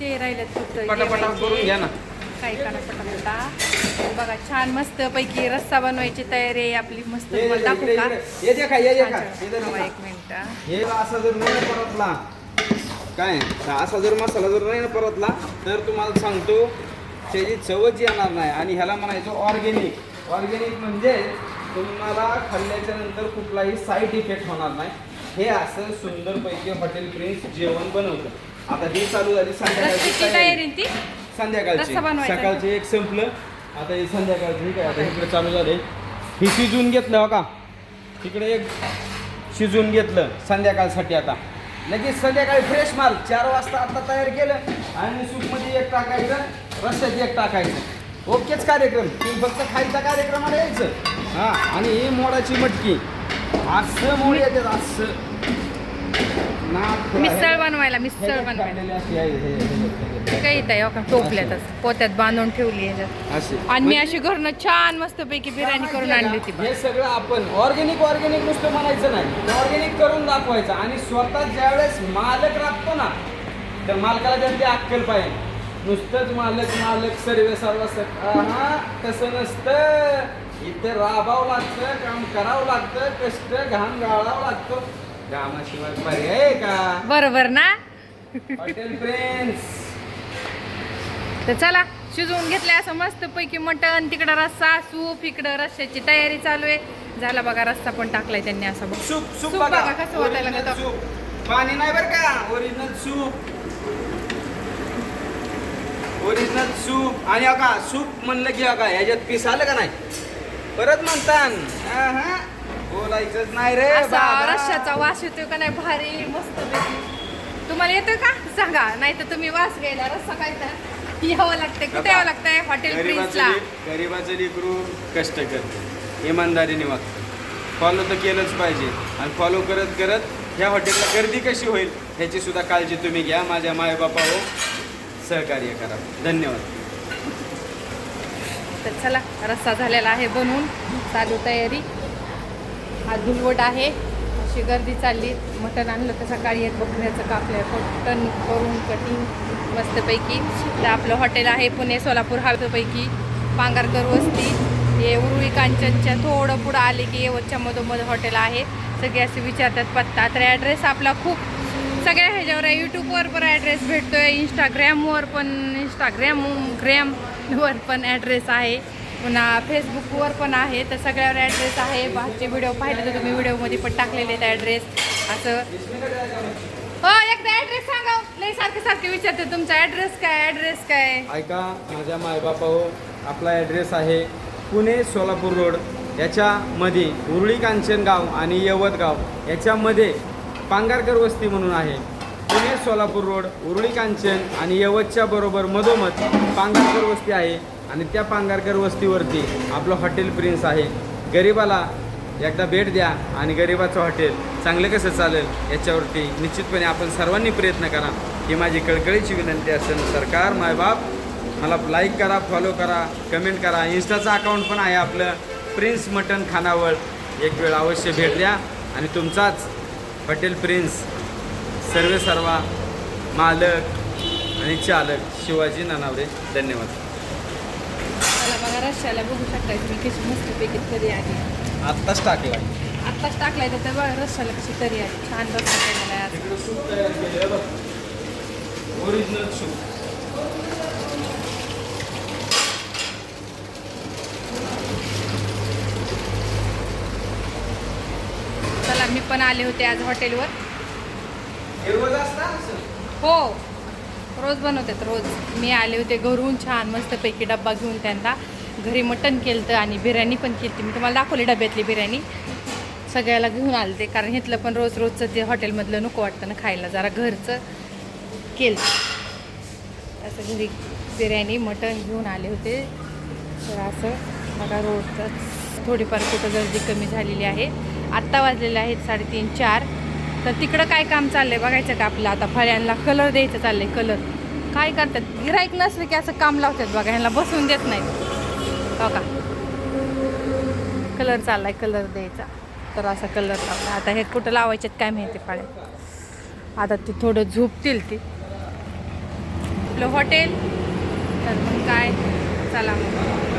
ते राहिलं फक्त पटापटा करून घ्या ना. काय करा पटापटा. बघा छान मस्त पैकी रस्सा बनवायची तयारी आहे आपली. मस्त तुम्हाला दाखवू का? ये देखा ये देखा थांबा एक मिनिट. हे असा जर नाही परतला काय असा जर मसाला जर नाही परतला तर तुम्हाला सांगतो त्याची चवच येणार नाही. आणि ह्याला म्हणायचं ऑर्गेनिक. ऑर्गेनिक म्हणजे तुम्हाला खाल्ल्याच्या नंतर कुठलाही साईड इफेक्ट होणार नाही. हे असं सुंदरपैकी हॉटेल प्रिन्स जेवण बनवतं. आता ही चालू झाली संध्याकाळची तयारी ती संध्याकाळची. सकाळची एक संपलं, आता हे संध्याकाळची ही काय आता इकडे चालू झाले. ही शिजवून घेतलं हो का, तिकडे एक शिजवून घेतलं संध्याकाळसाठी. आता लगेच संध्याकाळी फ्रेश माल 4 वाजता आता तयार केलं आणि सूपमध्ये एक टाकायचं, रस्त्यात एक टाकायचं. ओकेच कार्यक्रम. तुम्ही फक्त खायचा कार्यक्रमाला यायचं. हां आणि ही मोडाची मटकी असं मोड येते असं मिसळ बनवायला. मिसळ बनवायला काय येत आहे का टोपल्यातच पोत्यात बांधून ठेवली आहे. आणि मी अशी घरनं छान मस्त पैकी बिर्याणी करून आणली होती. हे सगळं आपण ऑर्गेनिक ऑर्गेनिक नुसतं म्हणायचं नाही, ऑर्गेनिक करून दाखवायचं. आणि स्वतः ज्यावेळेस मालक राखतो ना तर मालकाला त्यातली अक्कल पाहिजे. नुसतंच मालक मालक सर्व हा तसं नसतं. इथं राबावं लागतं, काम करावं लागतं, कष्ट घाम गाळावं लागतं. घामाशिवाय पर्याय का? बरोबर ना. Hotel prince. तर चला शिजवून घेतलंय असं मस्त पैकी मटण. तिकडं रस्सा सूप, इकडं रस्स्याची तयारी चालू आहे. झाला बघा रस्सा पण टाकलाय त्यांनी. असं बघ सूप सूप बघा बघा कसं वाटायला लागतं. सूप पाणी नाही बरं का, ओरिजिनल सूप. Original soup. आणि का सूप म्हणलं की का ह्याच्यात पीस आलं का नाही परत म्हणतात बोलायचंच नाही रे. असा रश्श्याचा वास येतोय का नाही भारी मस्त पैकी. तुम्हाला येतोय का सांगा, नाही तर तुम्ही वास घ्यायला रस्सा खायचा यावं लागतंय. कुठे यावं लागतंय? हॉटेल प्रिन्सला. गरीबाचं लेकरू कष्ट करते, इमानदारीने वागतं. फॉलो तर केलंच पाहिजे. आणि फॉलो करत करत ह्या हॉटेलला गर्दी कशी होईल ह्याची सुद्धा काळजी तुम्ही घ्या. माझ्या मायबापाहो सहकार्य करा. धन्यवाद. तर चला रस्सा झालेला आहे बनवून, चालू तयारी. हा धुलवट आहे. अशी गर्दी चालली. मटण आणलं तर सकाळी येत बकऱ्याचं कापलं मटण करून कटिंग मस्तपैकी. तर आपलं हॉटेल आहे पुणे सोलापूर हायवेपैकी पांगारकर वस्ती. हे उरुळी कांचनच्या थोडं पुढं आले की येवतच्या मधोमध हॉटेल आहे. सगळे असे विचारतात पत्ता. तर ॲड्रेस आपला खूप सगळ्या ह्याच्यावर आहे. यूट्यूबवर पण ॲड्रेस भेटतो आहे, इंस्टाग्रामवर पण ॲड्रेस आहे, पुन्हा फेसबुकवर पण आहे. तर सगळ्यावर ॲड्रेस आहे. बाकीचे व्हिडिओ पाहिले तर तुम्ही व्हिडिओमध्ये पण टाकलेले आहेत ॲड्रेस. असं हो एकदा ॲड्रेस सांगा. लई सारखे विचारते तुमचा ॲड्रेस काय. ऐका माझ्या मायबापाहो, आपला ॲड्रेस आहे पुणे सोलापूर रोड. याच्यामध्ये उरुळी कांचन गाव आणि यवत गाव याच्यामध्ये पांगारकर वस्ती म्हणून आहे. पुणे सोलापूर रोड, उरुळी कांचन आणि यवतच्या बरोबर मधोमध पांगारकर वस्ती आहे. आणि त्या पांगारकर वस्तीवरती आपलं हॉटेल प्रिन्स आहे. गरिबाला एकदा भेट द्या आणि गरिबाचं हॉटेल चांगलं कसं चालेल याच्यावरती निश्चितपणे आपण सर्वांनी प्रयत्न करा ही माझी कळकळीची विनंती असेल. सरकार मायबाप मला लाईक करा, फॉलो करा, कमेंट करा. इन्स्टाचं अकाउंट पण आहे आपलं प्रिन्स मटन खानावळ. एक वेळ अवश्य भेट द्या. आणि तुमचाच हॉटेल प्रिन्स सर्वा मालक आणि चालक शिवाजी नानावरे. धन्यवाद. मला बघा रश्श्याला बघू शकता तुम्ही कशी मस्तपैकी तरी आली. आत्ताच टाकलाय तर बघा रश्श्याला कशी तरी आली. छान रस्सा केलेला आहे. तिकडे सूप तयार केलं बघ, ओरिजिनल सूप. चला मी पण आले होते आज हॉटेलवर. रोज असतात हो रोज बनवतात रोज. मी आले होते घरून छान मस्तपैकी डब्बा घेऊन. त्यांना घरी मटण केलं आणि बिर्याणी पण केली. मी तुम्हाला दाखवली डब्यातली बिर्याणी. सगळ्याला घेऊन आले ते कारण इथलं पण रोजचं ते हॉटेलमधलं नको वाटतं ना खायला. जरा घरचं केलं असं घरी बिर्याणी मटण घेऊन आले होते. तर असं बघा रोजचं थोडीफार कुठं गर्दी कमी झालेली आहे. आत्ता वाजलेले आहेत 3:30-4. तर तिकडं काय काम चाललंय बघायचं का आपलं. आता फळ्यांना कलर द्यायचं चाललंय. कलर काय करतात गिऱ्हाईक नसलं की असं काम लावतात बघा. ह्यांना बसवून देत नाही बघा. कलर चाललाय कलर द्यायचा. तर असा कलर लावला. आता हे कुठं लावायच्यात काय माहिती फळ्या. आता ती थोडं झोपतील ती. आपलं हॉटेल. तर मग काय, चला मग.